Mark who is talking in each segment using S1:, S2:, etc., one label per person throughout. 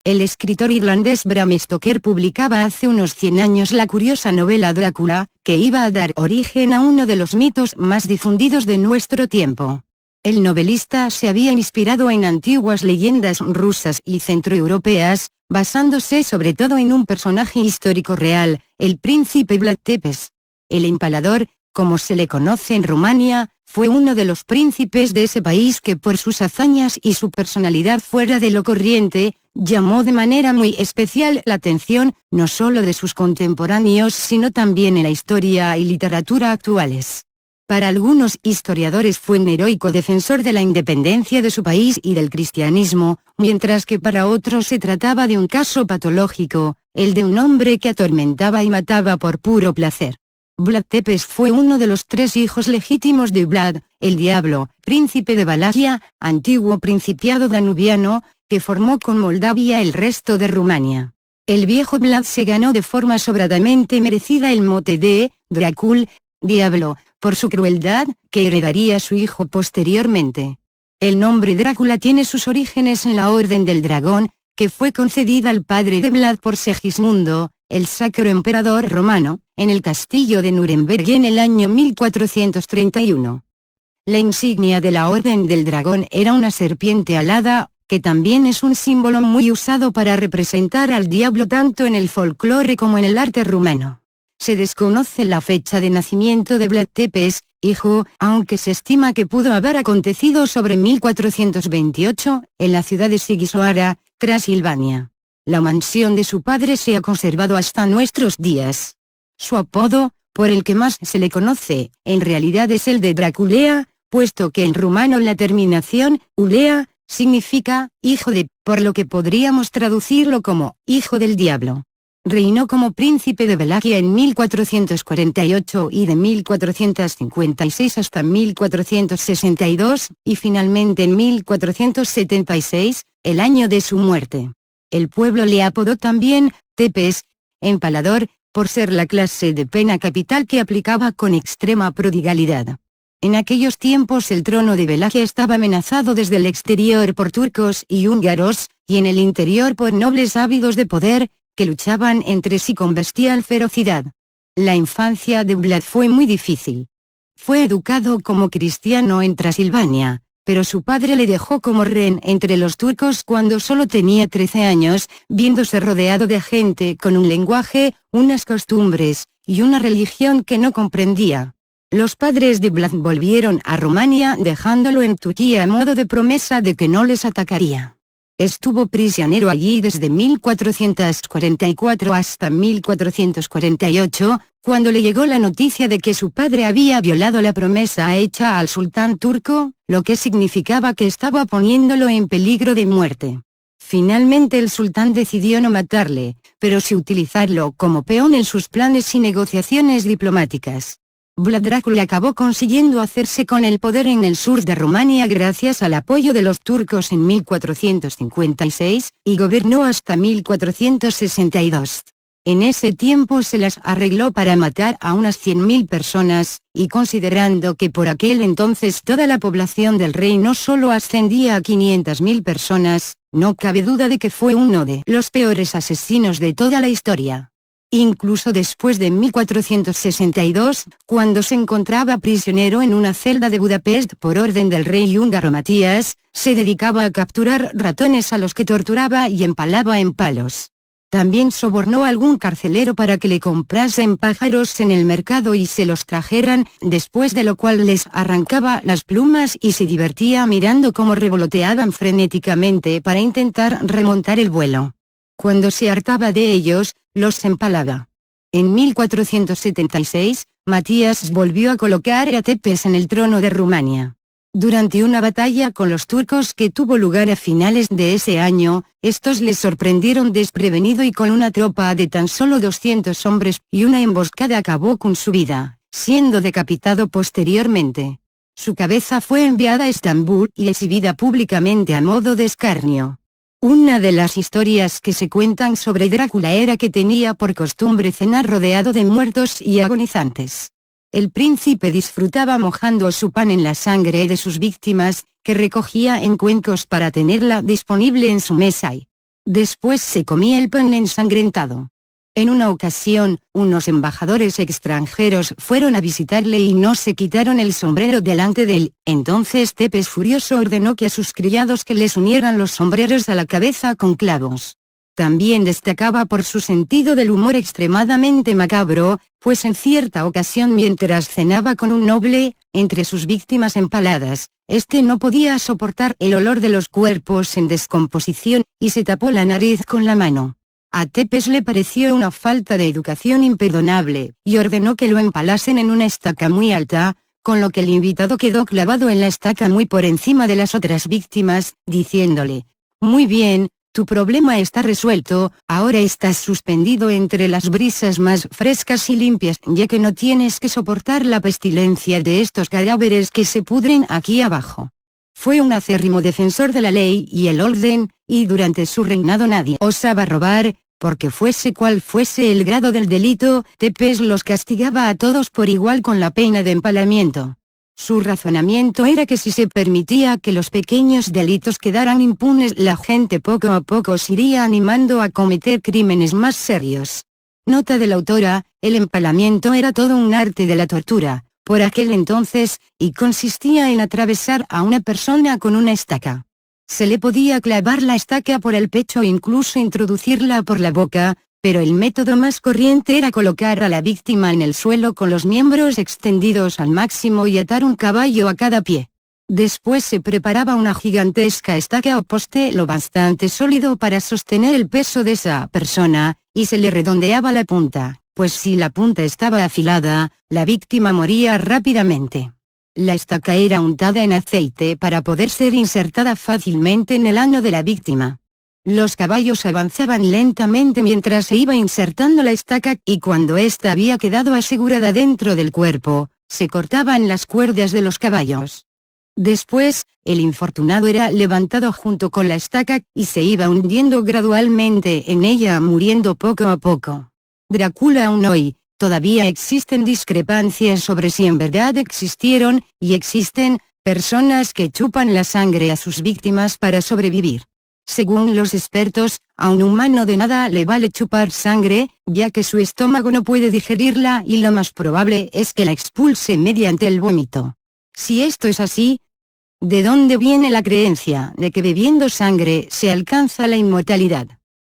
S1: El escritor irlandés Bram Stoker publicaba hace unos 100 años la curiosa novela Drácula, que iba a dar origen a uno de los mitos más difundidos de nuestro tiempo. El novelista se había inspirado en antiguas leyendas rusas y centroeuropeas, basándose sobre todo en un personaje histórico real, el príncipe Vlad Tepes. El Empalador, como se le conoce en Rumania, fue uno de los príncipes de ese país que por sus hazañas y su personalidad fuera de lo corriente, llamó de manera muy especial la atención, no solo de sus contemporáneos sino también en la historia y literatura actuales. Para algunos historiadores fue un heroico defensor de la independencia de su país y del cristianismo, mientras que para otros se trataba de un caso patológico, el de un hombre que atormentaba y mataba por puro placer. Vlad Tepes fue uno de los 3 hijos legítimos de Vlad, el Diablo, príncipe de Valaquia, antiguo principado danubiano, que formó con Moldavia el resto de Rumania. El viejo Vlad se ganó de forma sobradamente merecida el mote de Drácul, Diablo, por su crueldad, que heredaría su hijo posteriormente. El nombre Drácula tiene sus orígenes en la Orden del Dragón, que fue concedida al padre de Vlad por Segismundo, el Sacro Emperador romano, en el castillo de Nuremberg en el año 1431. La insignia de la Orden del Dragón era una serpiente alada, que también es un símbolo muy usado para representar al diablo tanto en el folclore como en el arte rumano. Se desconoce la fecha de nacimiento de Vlad Tepes, hijo, aunque se estima que pudo haber acontecido sobre 1428, en la ciudad de Sighisoara, Transilvania. La mansión de su padre se ha conservado hasta nuestros días. Su apodo, por el que más se le conoce, en realidad es el de Draculea, puesto que en rumano la terminación, ulea, significa, hijo de, por lo que podríamos traducirlo como, hijo del diablo. Reinó como príncipe de Valaquia en 1448 y de 1456 hasta 1462, y finalmente en 1476, el año de su muerte. El pueblo le apodó también, Tepes, Empalador, por ser la clase de pena capital que aplicaba con extrema prodigalidad. En aquellos tiempos el trono de Valaquia estaba amenazado desde el exterior por turcos y húngaros, y en el interior por nobles ávidos de poder, que luchaban entre sí con bestial ferocidad. La infancia de Vlad fue muy difícil. Fue educado como cristiano en Transilvania, pero su padre le dejó como rehén entre los turcos cuando solo tenía 13 años, viéndose rodeado de gente con un lenguaje, unas costumbres, y una religión que no comprendía. Los padres de Vlad volvieron a Rumania dejándolo en Turquía a modo de promesa de que no les atacaría. Estuvo prisionero allí desde 1444 hasta 1448, cuando le llegó la noticia de que su padre había violado la promesa hecha al sultán turco, lo que significaba que estaba poniéndolo en peligro de muerte. Finalmente el sultán decidió no matarle, pero sí utilizarlo como peón en sus planes y negociaciones diplomáticas. Vlad Drácula acabó consiguiendo hacerse con el poder en el sur de Rumania gracias al apoyo de los turcos en 1456, y gobernó hasta 1462. En ese tiempo se las arregló para matar a unas 100.000 personas, y considerando que por aquel entonces toda la población del reino solo ascendía a 500.000 personas, no cabe duda de que fue uno de los peores asesinos de toda la historia. Incluso después de 1462, cuando se encontraba prisionero en una celda de Budapest por orden del rey húngaro Matías, se dedicaba a capturar ratones a los que torturaba y empalaba en palos. También sobornó a algún carcelero para que le comprasen pájaros en el mercado y se los trajeran, después de lo cual les arrancaba las plumas y se divertía mirando cómo revoloteaban frenéticamente para intentar remontar el vuelo. Cuando se hartaba de ellos, los empalaba. En 1476, Matías volvió a colocar a Tepes en el trono de Rumania. Durante una batalla con los turcos que tuvo lugar a finales de ese año, estos les sorprendieron desprevenido y con una tropa de tan solo 200 hombres y una emboscada acabó con su vida, siendo decapitado posteriormente. Su cabeza fue enviada a Estambul y exhibida públicamente a modo de escarnio. Una de las historias que se cuentan sobre Drácula era que tenía por costumbre cenar rodeado de muertos y agonizantes. El príncipe disfrutaba mojando su pan en la sangre de sus víctimas, que recogía en cuencos para tenerla disponible en su mesa y Después se comía el pan ensangrentado. En una ocasión, unos embajadores extranjeros fueron a visitarle y no se quitaron el sombrero delante de él. Entonces Tepes furioso ordenó que a sus criados que les unieran los sombreros a la cabeza con clavos. También destacaba por su sentido del humor extremadamente macabro, pues en cierta ocasión mientras cenaba con un noble, entre sus víctimas empaladas, este no podía soportar el olor de los cuerpos en descomposición, y se tapó la nariz con la mano. A Tepes le pareció una falta de educación imperdonable, y ordenó que lo empalasen en una estaca muy alta, con lo que el invitado quedó clavado en la estaca muy por encima de las otras víctimas, diciéndole: «Muy bien, tu problema está resuelto, ahora estás suspendido entre las brisas más frescas y limpias, ya que no tienes que soportar la pestilencia de estos cadáveres que se pudren aquí abajo». Fue un acérrimo defensor de la ley y el orden, y durante su reinado nadie osaba robar, porque fuese cual fuese el grado del delito, Tepes los castigaba a todos por igual con la pena de empalamiento. Su razonamiento era que si se permitía que los pequeños delitos quedaran impunes, la gente poco a poco se iría animando a cometer crímenes más serios. Nota de la autora: el empalamiento era todo un arte de la tortura, por aquel entonces, y consistía en atravesar a una persona con una estaca. Se le podía clavar la estaca por el pecho e incluso introducirla por la boca, pero el método más corriente era colocar a la víctima en el suelo con los miembros extendidos al máximo y atar un caballo a cada pie. Después se preparaba una gigantesca estaca o poste lo bastante sólido para sostener el peso de esa persona, y se le redondeaba la punta, pues si la punta estaba afilada, la víctima moría rápidamente. La estaca era untada en aceite para poder ser insertada fácilmente en el ano de la víctima. Los caballos avanzaban lentamente mientras se iba insertando la estaca, y cuando ésta había quedado asegurada dentro del cuerpo, se cortaban las cuerdas de los caballos. Después, el infortunado era levantado junto con la estaca, y se iba hundiendo gradualmente en ella, muriendo poco a poco. Drácula aún hoy, todavía existen discrepancias sobre si en verdad existieron, y existen, personas que chupan la sangre a sus víctimas para sobrevivir. Según los expertos, a un humano de nada le vale chupar sangre, ya que su estómago no puede digerirla y lo más probable es que la expulse mediante el vómito. Si esto es así, ¿de dónde viene la creencia de que bebiendo sangre se alcanza la inmortalidad?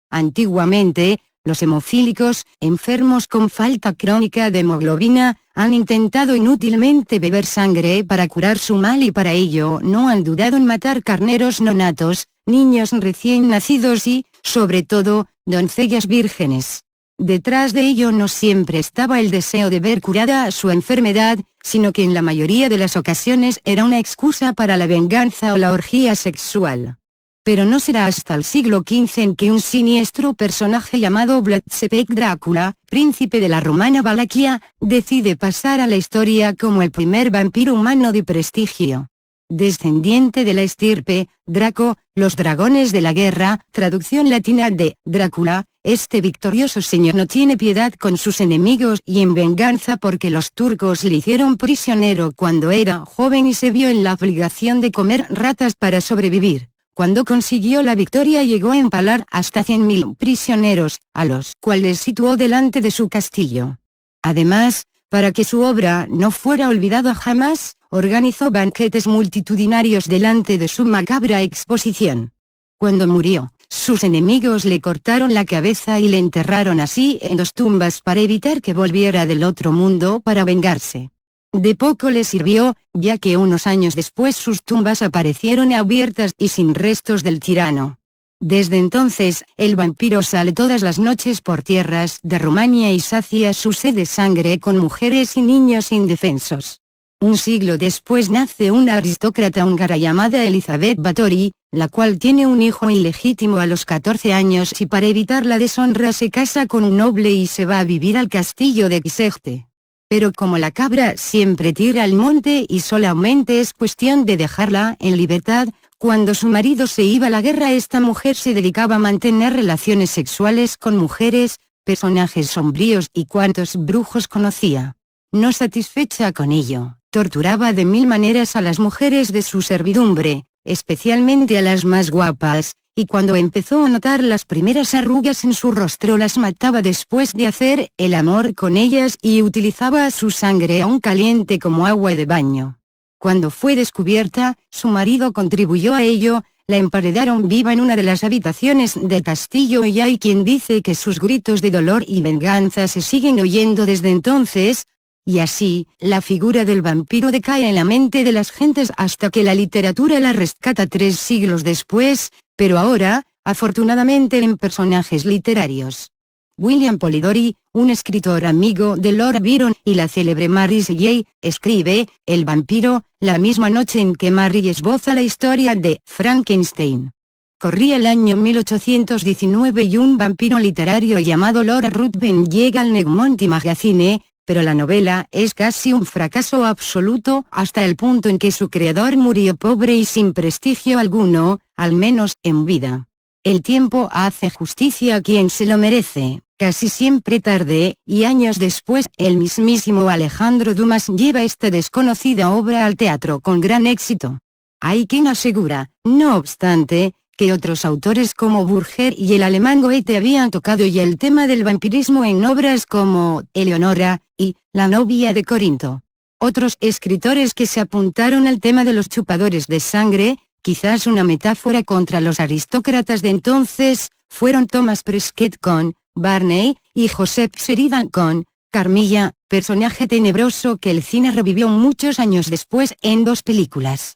S1: Antiguamente, los hemofílicos, enfermos con falta crónica de hemoglobina, han intentado inútilmente beber sangre para curar su mal y para ello no han dudado en matar carneros nonatos, niños recién nacidos y, sobre todo, doncellas vírgenes. Detrás de ello no siempre estaba el deseo de ver curada su enfermedad, sino que en la mayoría de las ocasiones era una excusa para la venganza o la orgía sexual. Pero no será hasta el siglo XV en que un siniestro personaje llamado Vlad Tepes Drácula, príncipe de la romana Valaquia, decide pasar a la historia como el primer vampiro humano de prestigio. Descendiente de la estirpe Draco, los dragones de la guerra, traducción latina de Drácula, este victorioso señor no tiene piedad con sus enemigos y en venganza porque los turcos le hicieron prisionero cuando era joven y se vio en la obligación de comer ratas para sobrevivir. Cuando consiguió la victoria llegó a empalar hasta 100.000 prisioneros, a los cuales situó delante de su castillo. Además, para que su obra no fuera olvidada jamás, organizó banquetes multitudinarios delante de su macabra exposición. Cuando murió, sus enemigos le cortaron la cabeza y le enterraron así en 2 tumbas para evitar que volviera del otro mundo para vengarse. De poco le sirvió, ya que unos años después sus tumbas aparecieron abiertas y sin restos del tirano. Desde entonces, el vampiro sale todas las noches por tierras de Rumania y sacia su sed de sangre con mujeres y niños indefensos. Un siglo después nace una aristócrata húngara llamada Elizabeth Báthory, la cual tiene un hijo ilegítimo a los 14 años y para evitar la deshonra se casa con un noble y se va a vivir al castillo de Xiegte. Pero como la cabra siempre tira al monte y solamente es cuestión de dejarla en libertad, cuando su marido se iba a la guerra esta mujer se dedicaba a mantener relaciones sexuales con mujeres, personajes sombríos y cuantos brujos conocía. No satisfecha con ello, torturaba de 1000 maneras a las mujeres de su servidumbre, especialmente a las más guapas, y cuando empezó a notar las primeras arrugas en su rostro las mataba después de hacer el amor con ellas y utilizaba su sangre aún caliente como agua de baño. Cuando fue descubierta, su marido contribuyó a ello, la emparedaron viva en una de las habitaciones del castillo y hay quien dice que sus gritos de dolor y venganza se siguen oyendo desde entonces, y así, la figura del vampiro decae en la mente de las gentes hasta que la literatura la rescata 3 siglos después, pero ahora, afortunadamente en personajes literarios. William Polidori, un escritor amigo de Lord Byron y la célebre Mary Shelley, escribe, El vampiro, la misma noche en que Mary esboza la historia de Frankenstein. Corría el año 1819 y un vampiro literario llamado Lord Ruthven llega al Egmont Magazine, pero la novela es casi un fracaso absoluto hasta el punto en que su creador murió pobre y sin prestigio alguno, al menos en vida. El tiempo hace justicia a quien se lo merece, casi siempre tarde, y años después el mismísimo Alejandro Dumas lleva esta desconocida obra al teatro con gran éxito. Hay quien asegura, no obstante, que otros autores como Burger y el alemán Goethe habían tocado ya el tema del vampirismo en obras como Eleonora y La novia de Corinto. Otros escritores que se apuntaron al tema de los chupadores de sangre, quizás una metáfora contra los aristócratas de entonces, fueron Thomas Prescott con Barney y Joseph Sheridan con Carmilla, personaje tenebroso que el cine revivió muchos años después en 2 películas.